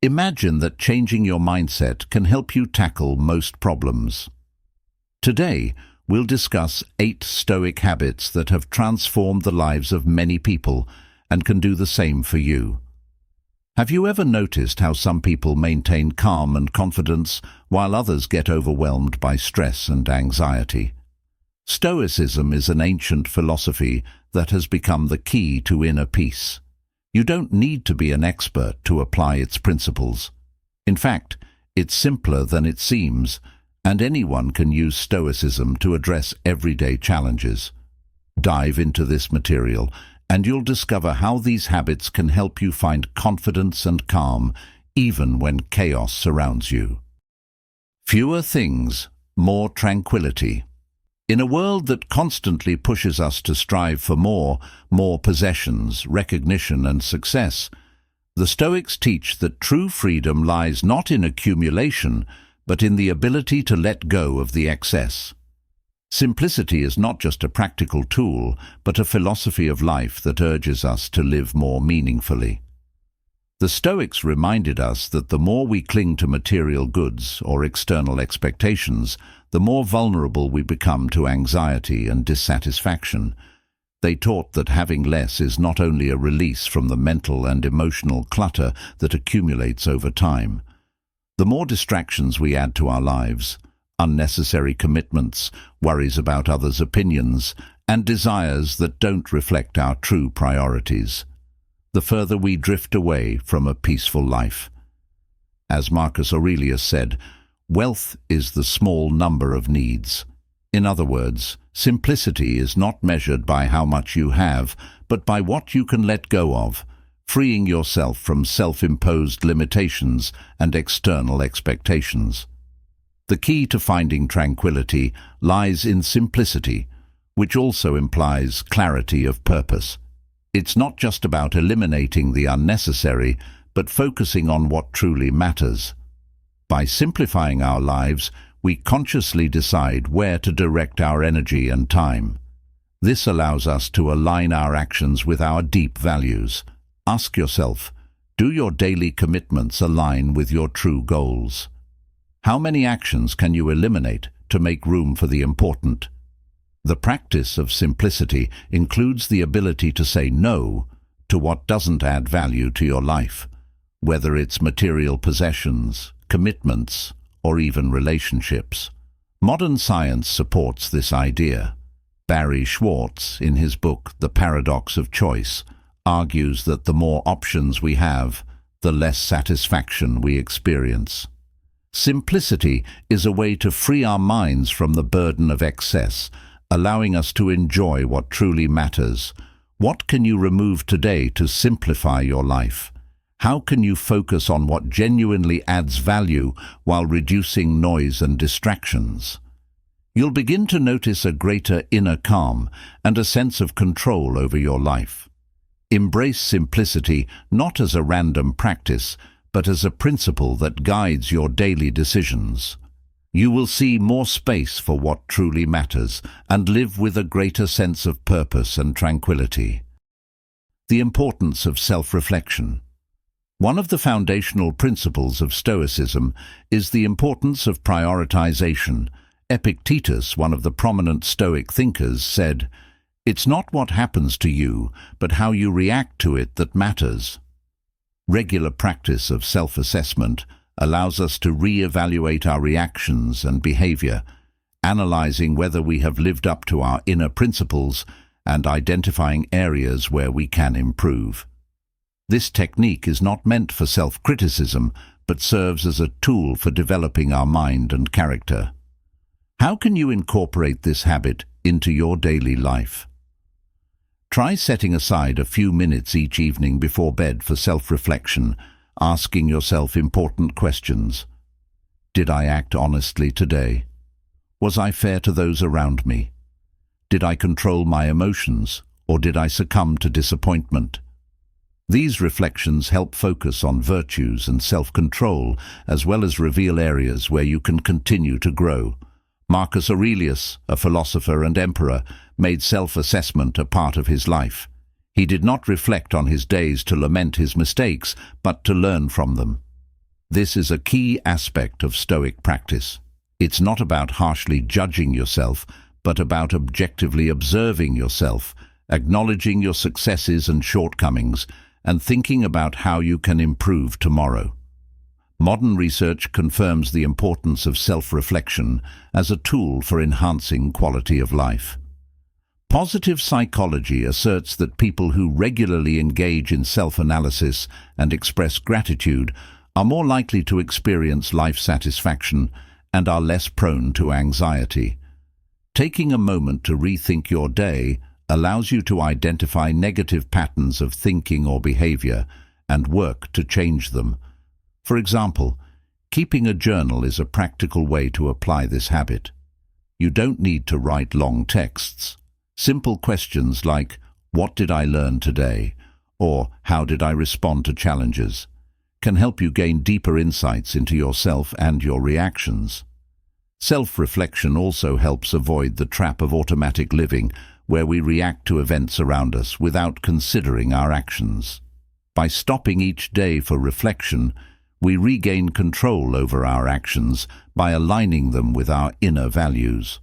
Imagine that changing your mindset can help you tackle most problems. Today, we'll discuss 8 Stoic habits that have transformed the lives of many people and can do the same for you. Have you ever noticed how some people maintain calm and confidence while others get overwhelmed by stress and anxiety? Stoicism is an ancient philosophy that has become the key to inner peace. You don't need to be an expert to apply its principles. In fact, it's simpler than it seems, and anyone can use Stoicism to address everyday challenges. Dive into this material, and you'll discover how these habits can help you find confidence and calm, even when chaos surrounds you. Fewer things, more tranquility. In a world that constantly pushes us to strive for more possessions, recognition, and success, the Stoics teach that true freedom lies not in accumulation, but in the ability to let go of the excess. Simplicity is not just a practical tool, but a philosophy of life that urges us to live more meaningfully. The Stoics reminded us that the more we cling to material goods or external expectations, the more vulnerable we become to anxiety and dissatisfaction. They taught that having less is not only a release from the mental and emotional clutter that accumulates over time. The more distractions we add to our lives, unnecessary commitments, worries about others' opinions, and desires that don't reflect our true priorities, the further we drift away from a peaceful life. As Marcus Aurelius said, wealth is the small number of needs. In other words, simplicity is not measured by how much you have, but by what you can let go of, freeing yourself from self-imposed limitations and external expectations. The key to finding tranquility lies in simplicity, which also implies clarity of purpose. It's not just about eliminating the unnecessary, but focusing on what truly matters. By simplifying our lives, we consciously decide where to direct our energy and time. This allows us to align our actions with our deep values. Ask yourself, do your daily commitments align with your true goals? How many actions can you eliminate to make room for the important? The practice of simplicity includes the ability to say no to what doesn't add value to your life, whether it's material possessions, commitments, or even relationships. Modern science supports this idea. Barry Schwartz, in his book The Paradox of Choice, argues that the more options we have, the less satisfaction we experience. Simplicity is a way to free our minds from the burden of excess, allowing us to enjoy what truly matters. What can you remove today to simplify your life? How can you focus on what genuinely adds value while reducing noise and distractions? You'll begin to notice a greater inner calm and a sense of control over your life. Embrace simplicity not as a random practice, but as a principle that guides your daily decisions. You will see more space for what truly matters and live with a greater sense of purpose and tranquility. The importance of self-reflection. One of the foundational principles of Stoicism is the importance of prioritization. Epictetus, one of the prominent Stoic thinkers, said, "It's not what happens to you, but how you react to it that matters." Regular practice of self-assessment allows us to re-evaluate our reactions and behavior, analyzing whether we have lived up to our inner principles and identifying areas where we can improve. This technique is not meant for self-criticism, but serves as a tool for developing our mind and character. How can you incorporate this habit into your daily life? Try setting aside a few minutes each evening before bed for self-reflection, asking yourself important questions. Did I act honestly today? Was I fair to those around me? Did I control my emotions, or did I succumb to disappointment? These reflections help focus on virtues and self-control, as well as reveal areas where you can continue to grow. Marcus Aurelius, a philosopher and emperor, made self-assessment a part of his life. He did not reflect on his days to lament his mistakes, but to learn from them. This is a key aspect of Stoic practice. It's not about harshly judging yourself, but about objectively observing yourself, acknowledging your successes and shortcomings, and thinking about how you can improve tomorrow. Modern research confirms the importance of self-reflection as a tool for enhancing quality of life. Positive psychology asserts that people who regularly engage in self-analysis and express gratitude are more likely to experience life satisfaction and are less prone to anxiety. Taking a moment to rethink your day allows you to identify negative patterns of thinking or behavior and work to change them. For example, keeping a journal is a practical way to apply this habit. You don't need to write long texts. Simple questions like, "What did I learn today?" or "How did I respond to challenges?" can help you gain deeper insights into yourself and your reactions. Self-reflection also helps avoid the trap of automatic living, where we react to events around us without considering our actions. By stopping each day for reflection, we regain control over our actions by aligning them with our inner values.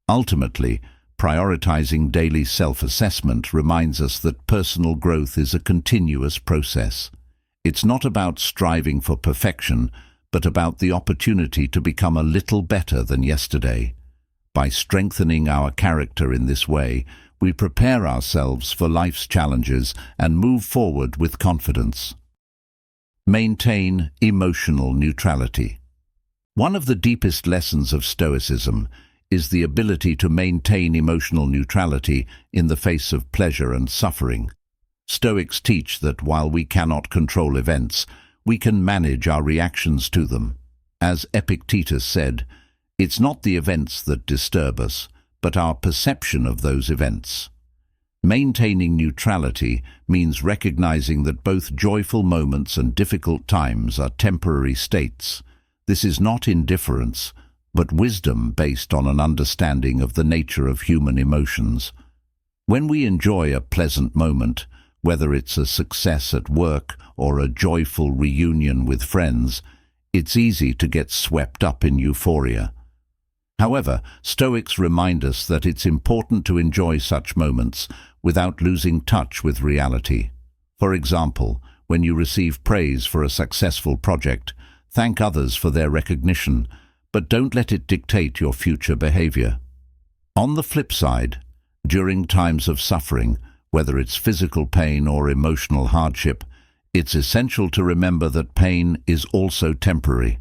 Ultimately, prioritizing daily self-assessment reminds us that personal growth is a continuous process. It's not about striving for perfection, but about the opportunity to become a little better than yesterday. By strengthening our character in this way, we prepare ourselves for life's challenges and move forward with confidence. Maintain emotional neutrality. One of the deepest lessons of Stoicism is the ability to maintain emotional neutrality in the face of pleasure and suffering. Stoics teach that while we cannot control events, we can manage our reactions to them. As Epictetus said, "It's not the events that disturb us, but our perception of those events." Maintaining neutrality means recognizing that both joyful moments and difficult times are temporary states. This is not indifference, but wisdom based on an understanding of the nature of human emotions. When we enjoy a pleasant moment, whether it's a success at work or a joyful reunion with friends, it's easy to get swept up in euphoria. However, Stoics remind us that it's important to enjoy such moments without losing touch with reality. For example, when you receive praise for a successful project, thank others for their recognition, but don't let it dictate your future behavior. On the flip side, during times of suffering, whether it's physical pain or emotional hardship, it's essential to remember that pain is also temporary.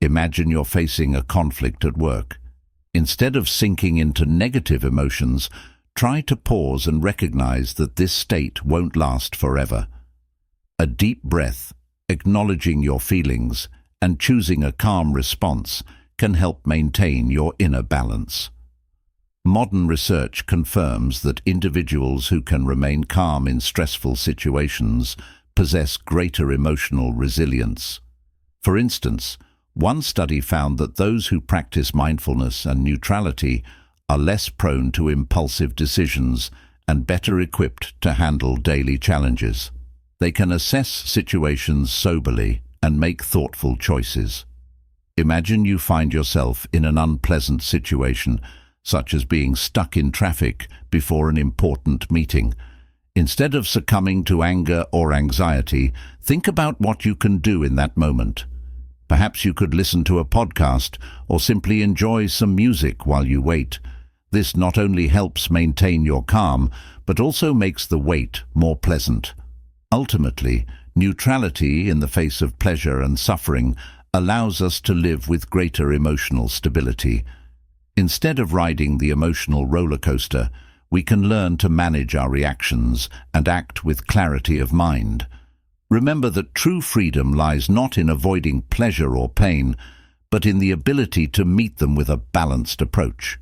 Imagine you're facing a conflict at work. Instead of sinking into negative emotions, try to pause and recognize that this state won't last forever. A deep breath, acknowledging your feelings, and choosing a calm response can help maintain your inner balance. Modern research confirms that individuals who can remain calm in stressful situations possess greater emotional resilience. For instance, one study found that those who practice mindfulness and neutrality are less prone to impulsive decisions and better equipped to handle daily challenges. They can assess situations soberly and make thoughtful choices. Imagine you find yourself in an unpleasant situation, such as being stuck in traffic before an important meeting. Instead of succumbing to anger or anxiety, think about what you can do in that moment. Perhaps you could listen to a podcast or simply enjoy some music while you wait. This not only helps maintain your calm, but also makes the wait more pleasant. Ultimately, neutrality in the face of pleasure and suffering allows us to live with greater emotional stability. Instead of riding the emotional roller coaster, we can learn to manage our reactions and act with clarity of mind. Remember that true freedom lies not in avoiding pleasure or pain, but in the ability to meet them with a balanced approach.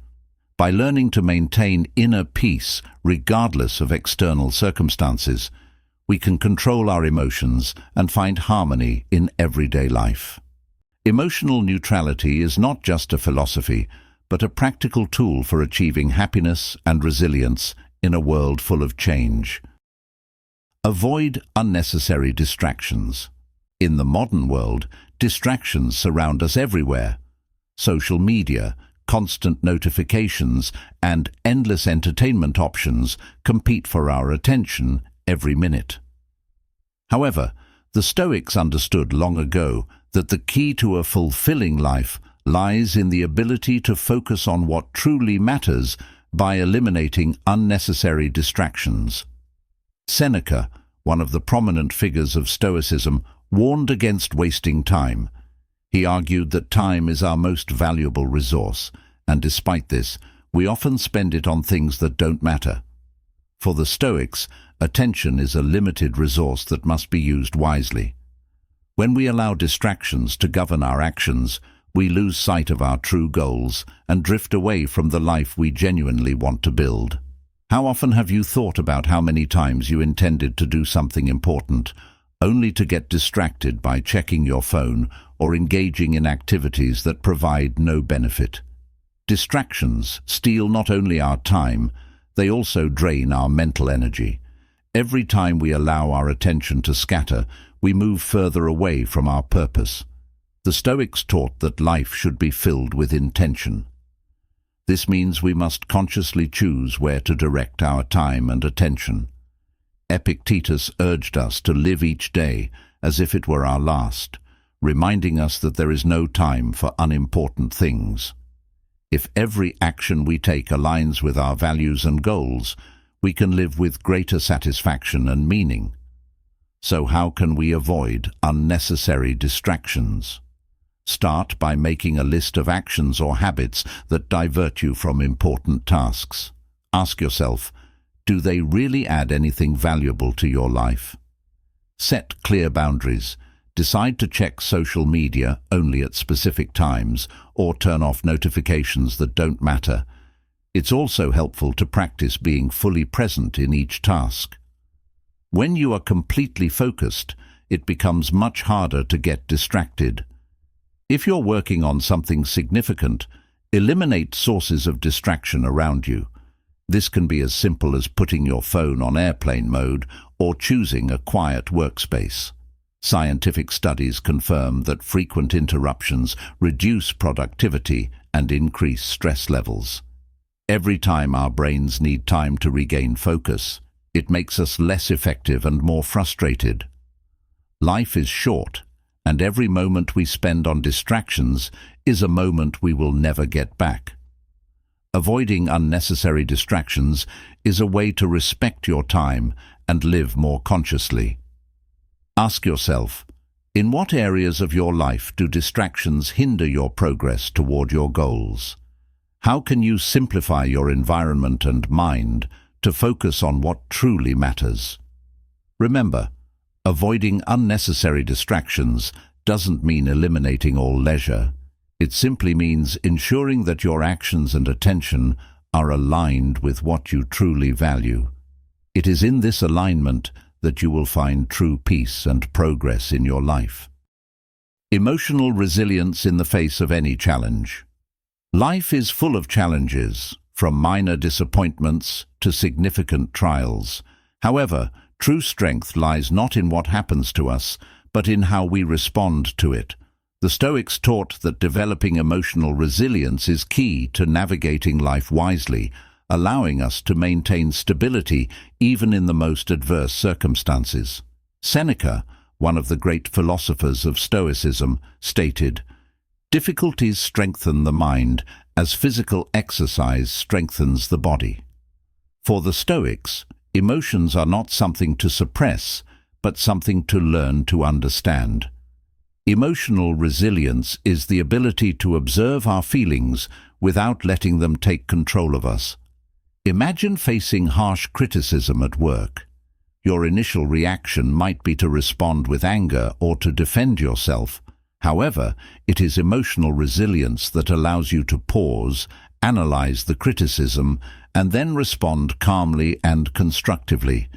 By learning to maintain inner peace regardless of external circumstances, we can control our emotions and find harmony in everyday life. Emotional neutrality is not just a philosophy, but a practical tool for achieving happiness and resilience in a world full of change. Avoid unnecessary distractions. In the modern world, distractions surround us everywhere. Social media, constant notifications, and endless entertainment options compete for our attention every minute. However, the Stoics understood long ago that the key to a fulfilling life lies in the ability to focus on what truly matters by eliminating unnecessary distractions. Seneca, one of the prominent figures of Stoicism, warned against wasting time. He argued that time is our most valuable resource, and despite this, we often spend it on things that don't matter. For the Stoics, attention is a limited resource that must be used wisely. When we allow distractions to govern our actions, we lose sight of our true goals and drift away from the life we genuinely want to build. How often have you thought about how many times you intended to do something important, only to get distracted by checking your phone or engaging in activities that provide no benefit? Distractions steal not only our time, they also drain our mental energy. Every time we allow our attention to scatter, we move further away from our purpose. The Stoics taught that life should be filled with intention. This means we must consciously choose where to direct our time and attention. Epictetus urged us to live each day as if it were our last, reminding us that there is no time for unimportant things. If every action we take aligns with our values and goals, we can live with greater satisfaction and meaning. So how can we avoid unnecessary distractions? Start by making a list of actions or habits that divert you from important tasks. Ask yourself, do they really add anything valuable to your life? Set clear boundaries. Decide to check social media only at specific times or turn off notifications that don't matter. It's also helpful to practice being fully present in each task. When you are completely focused, it becomes much harder to get distracted. If you're working on something significant, eliminate sources of distraction around you. This can be as simple as putting your phone on airplane mode or choosing a quiet workspace. Scientific studies confirm that frequent interruptions reduce productivity and increase stress levels. Every time our brains need time to regain focus, it makes us less effective and more frustrated. Life is short, and every moment we spend on distractions is a moment we will never get back. Avoiding unnecessary distractions is a way to respect your time and live more consciously. Ask yourself, in what areas of your life do distractions hinder your progress toward your goals? How can you simplify your environment and mind to focus on what truly matters? Remember, avoiding unnecessary distractions doesn't mean eliminating all leisure. It simply means ensuring that your actions and attention are aligned with what you truly value. It is in this alignment that you will find true peace and progress in your life. Emotional resilience in the face of any challenge. Life is full of challenges, from minor disappointments to significant trials. However, true strength lies not in what happens to us, but in how we respond to it. The Stoics taught that developing emotional resilience is key to navigating life wisely, allowing us to maintain stability even in the most adverse circumstances. Seneca, one of the great philosophers of Stoicism, stated, "Difficulties strengthen the mind as physical exercise strengthens the body." For the Stoics, emotions are not something to suppress, but something to learn to understand. Emotional resilience is the ability to observe our feelings without letting them take control of us. Imagine facing harsh criticism at work. Your initial reaction might be to respond with anger or to defend yourself. However, it is emotional resilience that allows you to pause, analyze the criticism, and then respond calmly and constructively.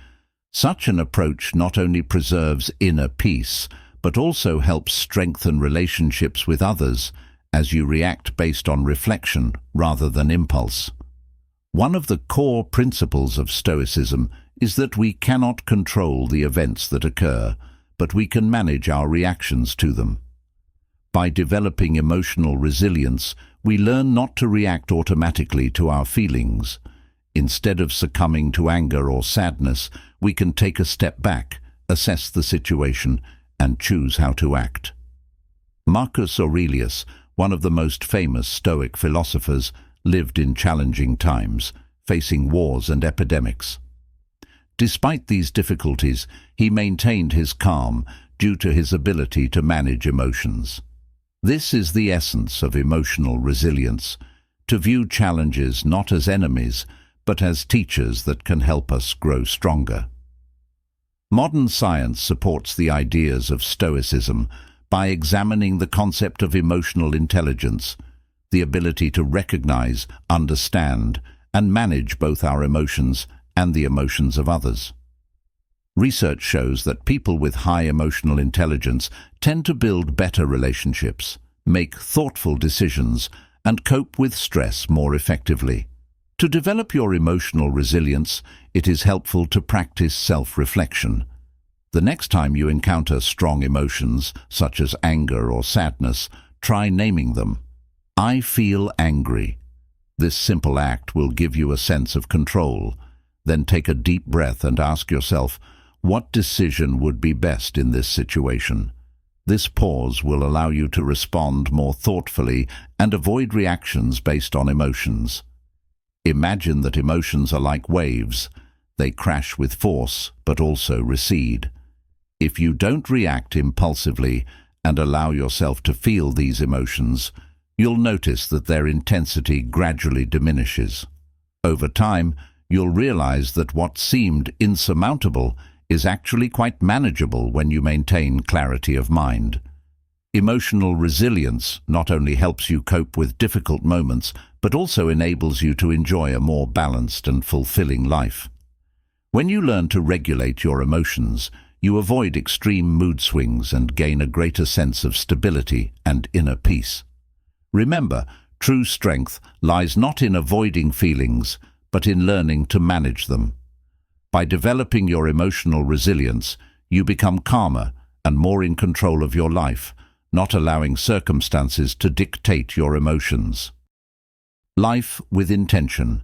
Such an approach not only preserves inner peace, but also helps strengthen relationships with others as you react based on reflection rather than impulse. One of the core principles of Stoicism is that we cannot control the events that occur, but we can manage our reactions to them. By developing emotional resilience, we learn not to react automatically to our feelings. Instead of succumbing to anger or sadness, we can take a step back, assess the situation, and choose how to act. Marcus Aurelius, one of the most famous Stoic philosophers, lived in challenging times, facing wars and epidemics. Despite these difficulties, he maintained his calm due to his ability to manage emotions. This is the essence of emotional resilience, to view challenges not as enemies, but as teachers that can help us grow stronger. Modern science supports the ideas of Stoicism by examining the concept of emotional intelligence, the ability to recognize, understand, and manage both our emotions and the emotions of others. Research shows that people with high emotional intelligence tend to build better relationships, make thoughtful decisions, and cope with stress more effectively. To develop your emotional resilience, it is helpful to practice self-reflection. The next time you encounter strong emotions, such as anger or sadness, try naming them. I feel angry. This simple act will give you a sense of control. Then take a deep breath and ask yourself, what decision would be best in this situation? This pause will allow you to respond more thoughtfully and avoid reactions based on emotions. Imagine that emotions are like waves. They crash with force, but also recede. If you don't react impulsively and allow yourself to feel these emotions, you'll notice that their intensity gradually diminishes. Over time, you'll realize that what seemed insurmountable is actually quite manageable when you maintain clarity of mind. Emotional resilience not only helps you cope with difficult moments, but also enables you to enjoy a more balanced and fulfilling life. When you learn to regulate your emotions, you avoid extreme mood swings and gain a greater sense of stability and inner peace. Remember, true strength lies not in avoiding feelings, but in learning to manage them. By developing your emotional resilience, you become calmer and more in control of your life, not allowing circumstances to dictate your emotions. Life with intention.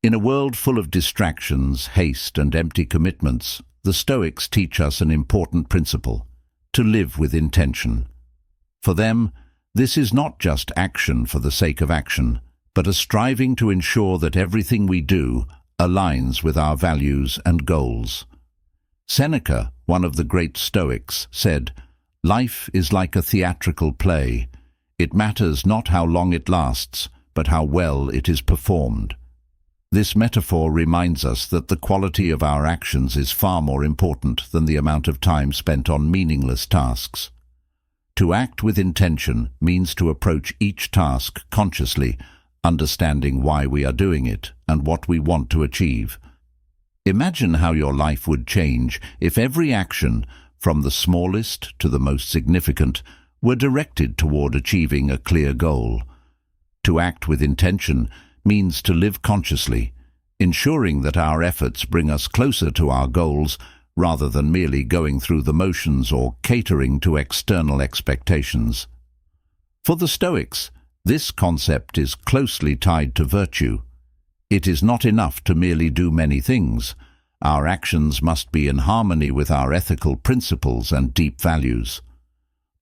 In a world full of distractions, haste, and empty commitments, the Stoics teach us an important principle: to live with intention. For them, this is not just action for the sake of action, but a striving to ensure that everything we do aligns with our values and goals. Seneca, one of the great Stoics, said, "Life is like a theatrical play. It matters not how long it lasts, but how well it is performed." This metaphor reminds us that the quality of our actions is far more important than the amount of time spent on meaningless tasks. To act with intention means to approach each task consciously, understanding why we are doing it and what we want to achieve. Imagine how your life would change if every action, from the smallest to the most significant, were directed toward achieving a clear goal. To act with intention means to live consciously, ensuring that our efforts bring us closer to our goals rather than merely going through the motions or catering to external expectations. For the Stoics, this concept is closely tied to virtue. It is not enough to merely do many things. Our actions must be in harmony with our ethical principles and deep values.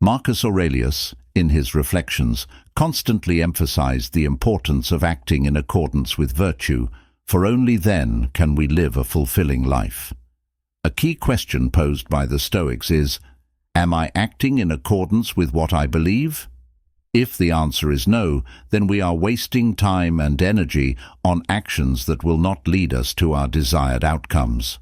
Marcus Aurelius, in his Reflections, constantly emphasized the importance of acting in accordance with virtue, for only then can we live a fulfilling life. A key question posed by the Stoics is, am I acting in accordance with what I believe? If the answer is no, then we are wasting time and energy on actions that will not lead us to our desired outcomes.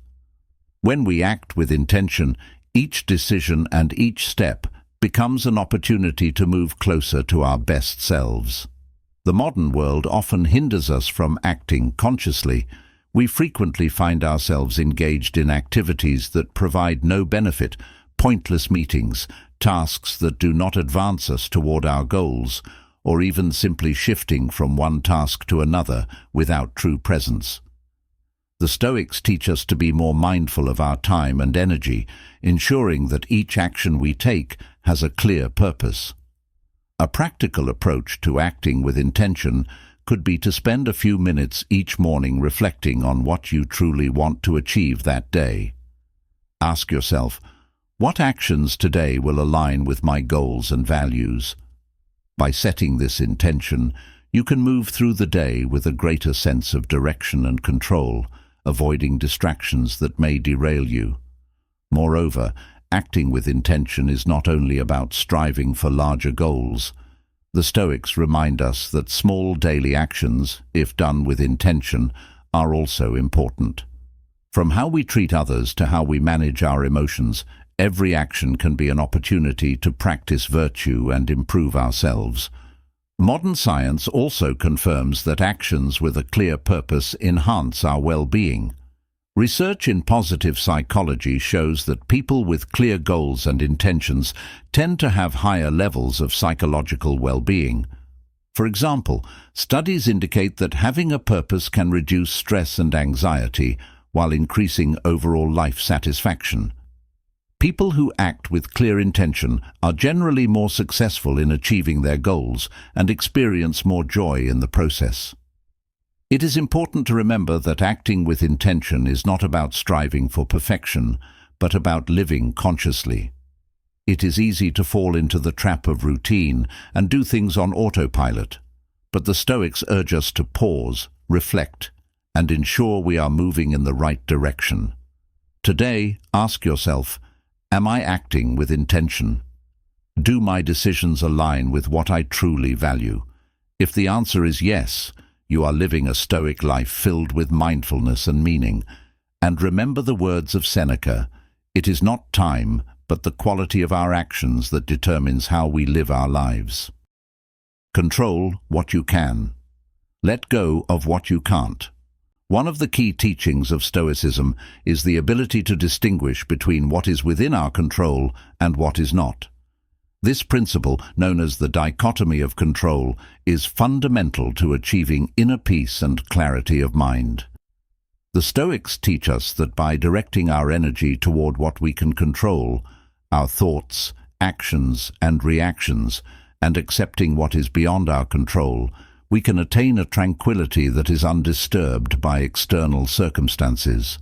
When we act with intention, each decision and each step becomes an opportunity to move closer to our best selves. The modern world often hinders us from acting consciously. We frequently find ourselves engaged in activities that provide no benefit, pointless meetings, tasks that do not advance us toward our goals, or even simply shifting from one task to another without true presence. The Stoics teach us to be more mindful of our time and energy, ensuring that each action we take has a clear purpose. A practical approach to acting with intention could be to spend a few minutes each morning reflecting on what you truly want to achieve that day. Ask yourself, what actions today will align with my goals and values? By setting this intention, you can move through the day with a greater sense of direction and control, avoiding distractions that may derail you. Moreover, acting with intention is not only about striving for larger goals. The Stoics remind us that small daily actions, if done with intention, are also important. From how we treat others to how we manage our emotions, every action can be an opportunity to practice virtue and improve ourselves. Modern science also confirms that actions with a clear purpose enhance our well-being. Research in positive psychology shows that people with clear goals and intentions tend to have higher levels of psychological well-being. For example, studies indicate that having a purpose can reduce stress and anxiety while increasing overall life satisfaction. People who act with clear intention are generally more successful in achieving their goals and experience more joy in the process. It is important to remember that acting with intention is not about striving for perfection, but about living consciously. It is easy to fall into the trap of routine and do things on autopilot, but the Stoics urge us to pause, reflect, and ensure we are moving in the right direction. Today, ask yourself, am I acting with intention? Do my decisions align with what I truly value? If the answer is yes, you are living a Stoic life filled with mindfulness and meaning. And remember the words of Seneca, it is not time, but the quality of our actions that determines how we live our lives. Control what you can. Let go of what you can't. One of the key teachings of Stoicism is the ability to distinguish between what is within our control and what is not. This principle, known as the dichotomy of control, is fundamental to achieving inner peace and clarity of mind. The Stoics teach us that by directing our energy toward what we can control, our thoughts, actions, and reactions, and accepting what is beyond our control, we can attain a tranquility that is undisturbed by external circumstances.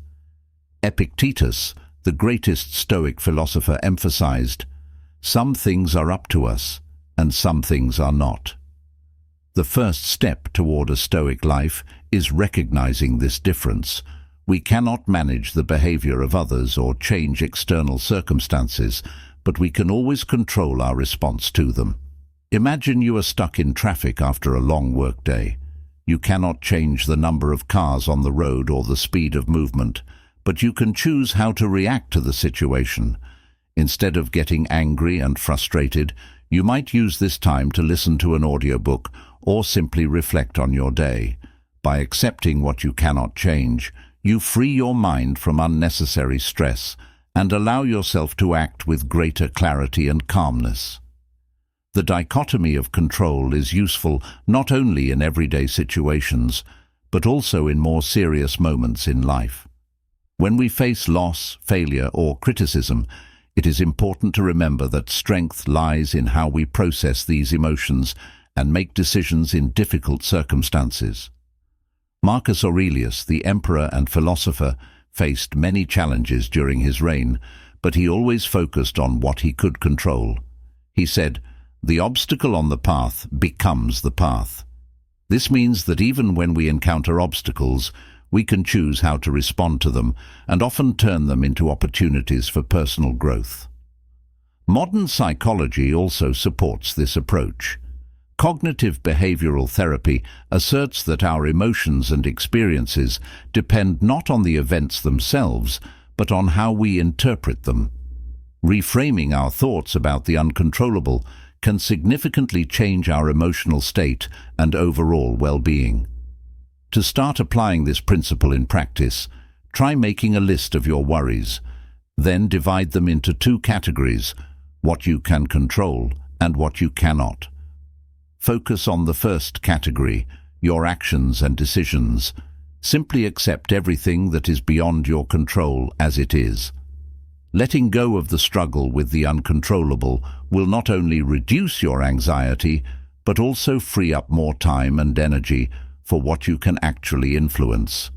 Epictetus, the greatest Stoic philosopher, emphasized, some things are up to us, and some things are not. The first step toward a Stoic life is recognizing this difference. We cannot manage the behavior of others or change external circumstances, but we can always control our response to them. Imagine you are stuck in traffic after a long workday. You cannot change the number of cars on the road or the speed of movement, but you can choose how to react to the situation. Instead of getting angry and frustrated, you might use this time to listen to an audiobook or simply reflect on your day. By accepting what you cannot change, you free your mind from unnecessary stress and allow yourself to act with greater clarity and calmness. The dichotomy of control is useful not only in everyday situations, but also in more serious moments in life. When we face loss, failure, or criticism, it is important to remember that strength lies in how we process these emotions and make decisions in difficult circumstances. Marcus Aurelius, the emperor and philosopher, faced many challenges during his reign, but he always focused on what he could control. He said, "The obstacle on the path becomes the path." This means that even when we encounter obstacles, we can choose how to respond to them and often turn them into opportunities for personal growth. Modern psychology also supports this approach. Cognitive behavioral therapy asserts that our emotions and experiences depend not on the events themselves, but on how we interpret them. Reframing our thoughts about the uncontrollable can significantly change our emotional state and overall well-being. To start applying this principle in practice, try making a list of your worries. Then divide them into two categories, what you can control and what you cannot. Focus on the first category, your actions and decisions. Simply accept everything that is beyond your control as it is. Letting go of the struggle with the uncontrollable will not only reduce your anxiety, but also free up more time and energy for what you can actually influence.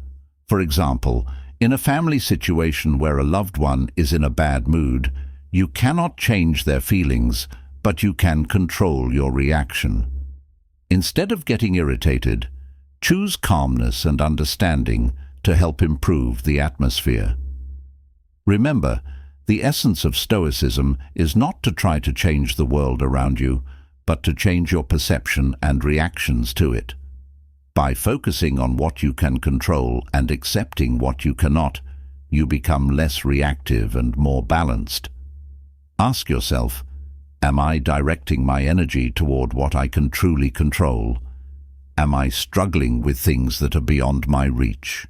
For example, in a family situation where a loved one is in a bad mood, you cannot change their feelings, but you can control your reaction. Instead of getting irritated, choose calmness and understanding to help improve the atmosphere. Remember, the essence of Stoicism is not to try to change the world around you, but to change your perception and reactions to it. By focusing on what you can control and accepting what you cannot, you become less reactive and more balanced. Ask yourself, am I directing my energy toward what I can truly control? Am I struggling with things that are beyond my reach?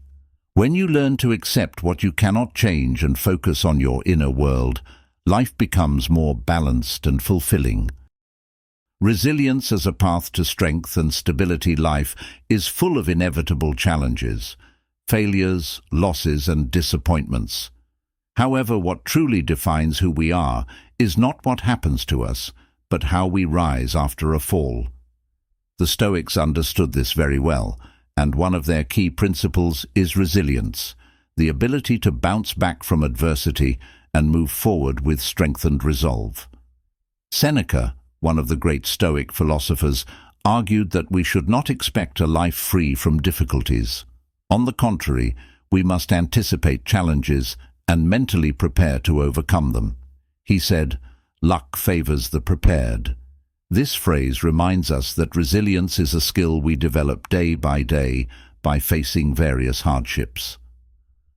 When you learn to accept what you cannot change and focus on your inner world, life becomes more balanced and fulfilling. Resilience as a path to strength and stability. Life is full of inevitable challenges, failures, losses, and disappointments. However, what truly defines who we are is not what happens to us, but how we rise after a fall. The Stoics understood this very well, and one of their key principles is resilience, the ability to bounce back from adversity and move forward with strengthened resolve. Seneca, one of the great Stoic philosophers, argued that we should not expect a life free from difficulties. On the contrary, we must anticipate challenges and mentally prepare to overcome them. He said, "Luck favors the prepared." This phrase reminds us that resilience is a skill we develop day by day by facing various hardships.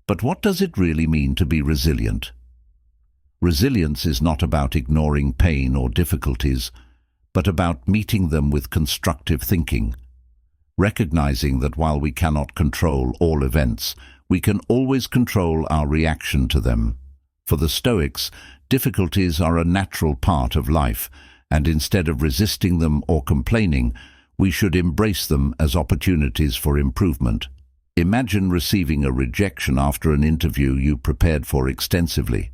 But what does it really mean to be resilient? Resilience is not about ignoring pain or difficulties, but about meeting them with constructive thinking. Recognizing that while we cannot control all events, we can always control our reaction to them. For the Stoics, difficulties are a natural part of life, and instead of resisting them or complaining, we should embrace them as opportunities for improvement. Imagine receiving a rejection after an interview you prepared for extensively.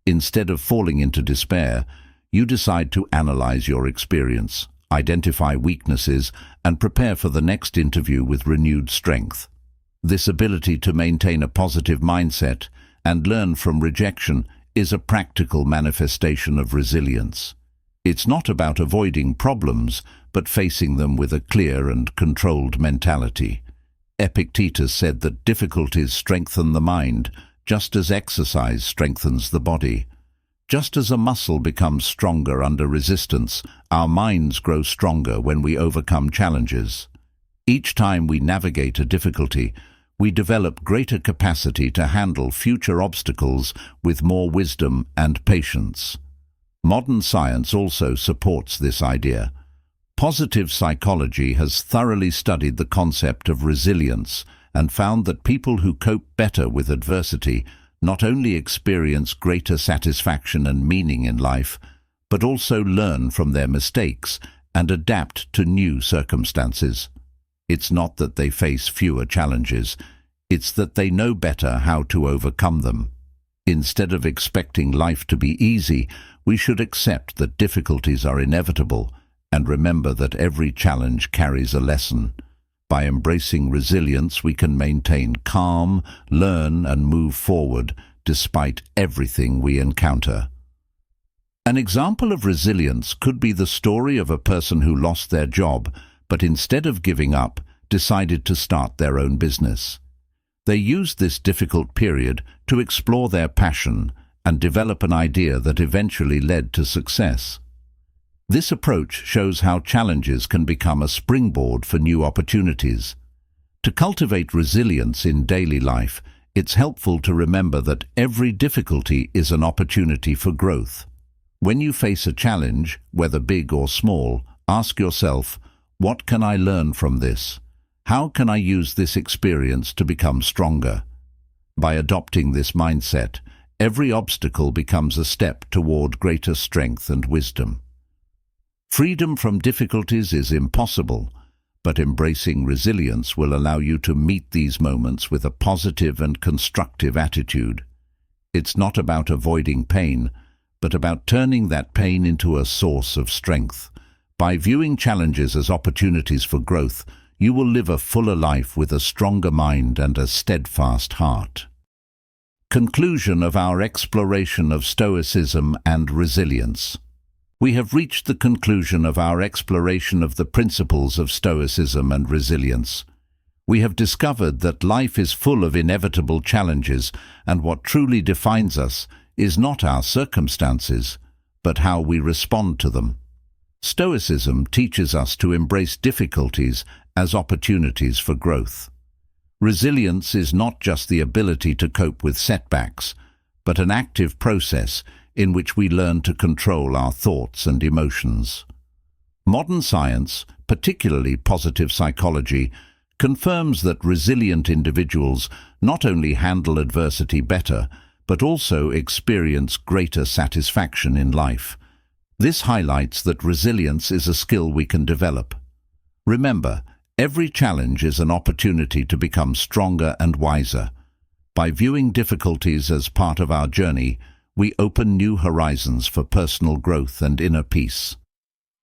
Instead of falling into despair, you decide to analyze your experience, identify weaknesses, and prepare for the next interview with renewed strength. This ability to maintain a positive mindset and learn from rejection is a practical manifestation of resilience. It's not about avoiding problems, but facing them with a clear and controlled mentality. Epictetus said that difficulties strengthen the mind, just as exercise strengthens the body. Just as a muscle becomes stronger under resistance, our minds grow stronger when we overcome challenges. Each time we navigate a difficulty, we develop greater capacity to handle future obstacles with more wisdom and patience. Modern science also supports this idea. Positive psychology has thoroughly studied the concept of resilience and found that people who cope better with adversity not only experience greater satisfaction and meaning in life, but also learn from their mistakes and adapt to new circumstances. It's not that they face fewer challenges, it's that they know better how to overcome them. Instead of expecting life to be easy, we should accept that difficulties are inevitable and remember that every challenge carries a lesson. By embracing resilience, we can maintain calm, learn, and move forward despite everything we encounter. An example of resilience could be the story of a person who lost their job, but instead of giving up, decided to start their own business. They used this difficult period to explore their passion and develop an idea that eventually led to success. This approach shows how challenges can become a springboard for new opportunities. To cultivate resilience in daily life, it's helpful to remember that every difficulty is an opportunity for growth. When you face a challenge, whether big or small, ask yourself, what can I learn from this? How can I use this experience to become stronger? By adopting this mindset, every obstacle becomes a step toward greater strength and wisdom. Freedom from difficulties is impossible, but embracing resilience will allow you to meet these moments with a positive and constructive attitude. It's not about avoiding pain, but about turning that pain into a source of strength. By viewing challenges as opportunities for growth, you will live a fuller life with a stronger mind and a steadfast heart. Conclusion of our exploration of Stoicism and resilience. We have reached the conclusion of our exploration of the principles of Stoicism and resilience. We have discovered that life is full of inevitable challenges, and what truly defines us is not our circumstances, but how we respond to them. Stoicism teaches us to embrace difficulties as opportunities for growth. Resilience is not just the ability to cope with setbacks, but an active process in which we learn to control our thoughts and emotions. Modern science, particularly positive psychology, confirms that resilient individuals not only handle adversity better, but also experience greater satisfaction in life. This highlights that resilience is a skill we can develop. Remember, every challenge is an opportunity to become stronger and wiser. By viewing difficulties as part of our journey, we open new horizons for personal growth and inner peace.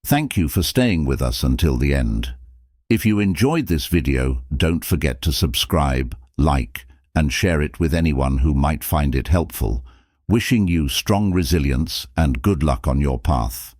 Thank you for staying with us until the end. If you enjoyed this video, don't forget to subscribe, like, and share it with anyone who might find it helpful. Wishing you strong resilience and good luck on your path.